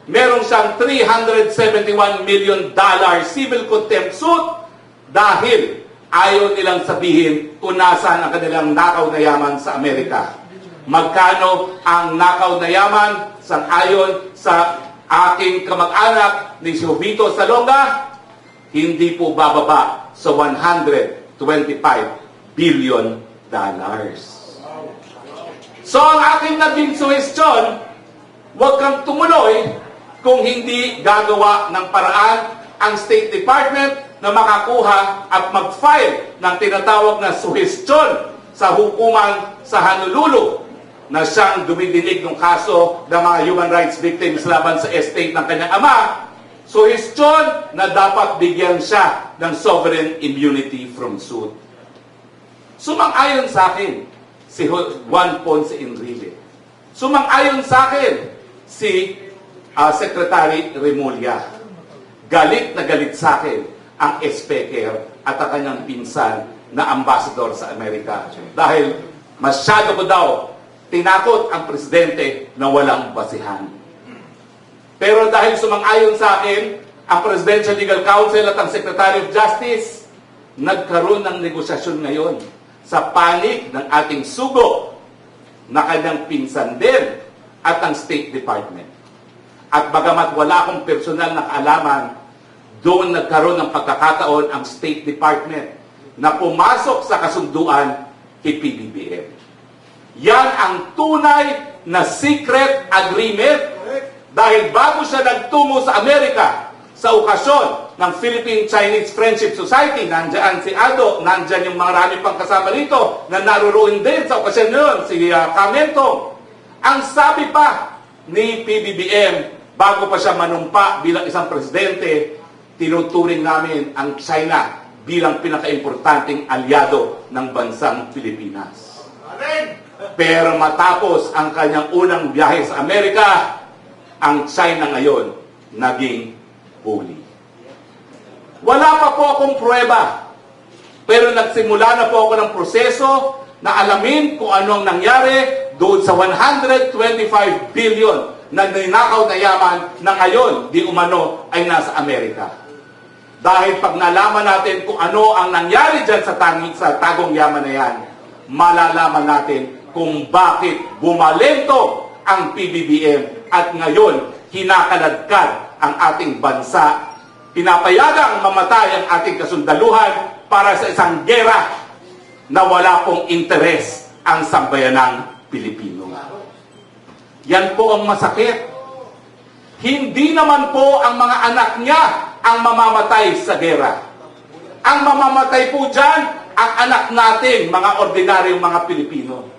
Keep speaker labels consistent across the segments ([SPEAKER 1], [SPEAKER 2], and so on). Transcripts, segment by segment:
[SPEAKER 1] meron siyang $371 million civil contempt suit dahil ayaw nilang sabihin kung nasaan ang kanilang nakaw na yaman sa Amerika. Magkano ang nakaw na yaman sang-ayon sa aking kamag-anak ni Jovito Salonga? Hindi po bababa sa $125 billion. So ang aking naging suhestyon, huwag kang tumuloy kung hindi gagawa ng paraan ang State Department na makakuha at mag-file ng tinatawag na suhestyon sa hukuman sa Honolulu na siyang dumidinig ng kaso ng mga human rights victims laban sa estate ng kanyang ama. Suhestyon na dapat bigyan siya ng sovereign immunity from suit. Sumang-ayon sa akin si Juan Ponce Enrile. Sumang-ayon sa akin si Secretary Remulla. Galit na galit sa akin ang speaker at ang kanyang pinsan na ambassador sa Amerika. Dahil masyado ko daw tinakot ang presidente na walang basihan. Pero dahil sumang-ayon sa akin ang Presidential Legal Counsel at ang Secretary of Justice, nagkaroon ng negosasyon ngayon sa panig ng ating sugo na kanyang pinsan din at ang State Department. At bagamat wala akong personal na kaalaman, doon nagkaroon ng pagkakataon ang State Department na pumasok sa kasunduan kay PBBM. Yan ang tunay na secret agreement dahil bago siya nagtungo sa Amerika sa okasyon ng Philippine-Chinese Friendship Society, nandyan si Ado, nandyan yung marami pang kasama rito na naruroon din sa okasyon yun, si Camentong. Ang sabi pa ni PBBM, bago pa siya manumpa bilang isang presidente, tinuturing namin ang China bilang pinaka-importanting aliado ng bansang Pilipinas. Pero matapos ang kanyang unang biyahe sa Amerika, ang China ngayon naging huli. Wala pa po akong pruweba, pero nagsimula na po ako ng proseso na alamin kung ano ang nangyari doon sa 125 billion na ninakaw na yaman na ngayon di umano ay nasa Amerika. Dahil pag nalaman natin kung ano ang nangyari dyan sa tagong yaman na yan, malalaman natin kung bakit bumalento ang PBBM at ngayon kinakaladkad ang ating bansa. Pinapayagang mamatay ang ating kasundaluhan para sa isang gera na wala pong interes ang sambayanang Pilipino. Yan po ang masakit. Hindi naman po ang mga anak niya ang mamamatay sa gera. Ang mamamatay po dyan, ang anak natin, mga ordinaryong mga Pilipino.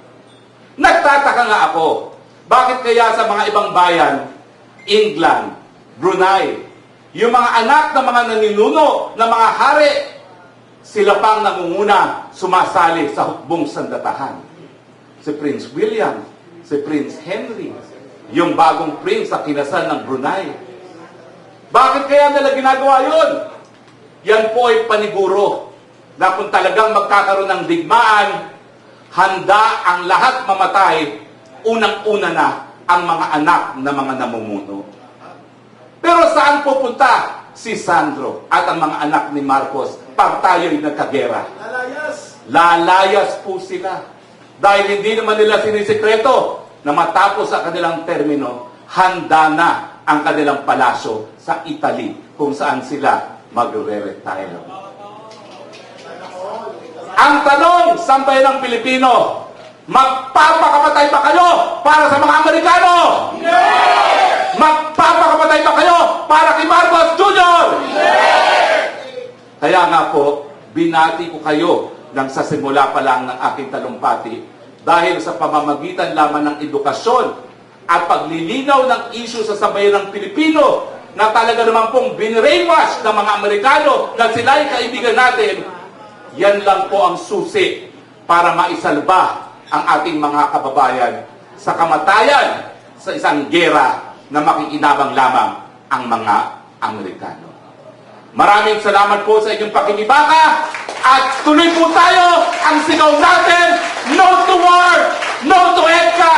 [SPEAKER 1] Nagtataka nga ako, bakit kaya sa mga ibang bayan, England, Brunei, yung mga anak ng mga naninuno, ng mga hari, sila pang nangunguna sumasali sa hukbong sandatahan. Si Prince William, si Prince Henry, yung bagong prince na kinasal ng Brunei. Bakit kaya nila ginagawa yun? Yan po ay paniguro na kung talagang magkakaroon ng digmaan, handa ang lahat mamatay, unang-una na ang mga anak na mga namumuno. Pero saan pupunta si Sandro at ang mga anak ni Marcos pag tayo'y nagkagera? Lalayas po sila. Dahil hindi naman nila sinisikreto na matapos sa kanilang termino, handa na ang kanilang palasyo sa Italy kung saan sila magre-retire. Ang tanong, sampay ng Pilipino, magpapakamatay ba kayo para sa mga Amerikano? Yes! Magpapakamatay ba kayo para kay Marcos Jr.? Yes! Kaya nga po, binati ko kayo nang sa simula pa lang ng aking talumpati dahil sa pamamagitan lamang ng edukasyon at paglilinaw ng issue sa sambayan ng Pilipino na talaga naman pong binrainwash ng mga Amerikano na sila'y kaibigan natin, yan lang po ang susi para maisalba ang ating mga kababayan sa kamatayan sa isang gera na makikinabang lamang ang mga Amerikano. Maraming salamat po sa inyong pakinibaka at tuloy po tayo ang sigaw natin, no to war, no to EDCA,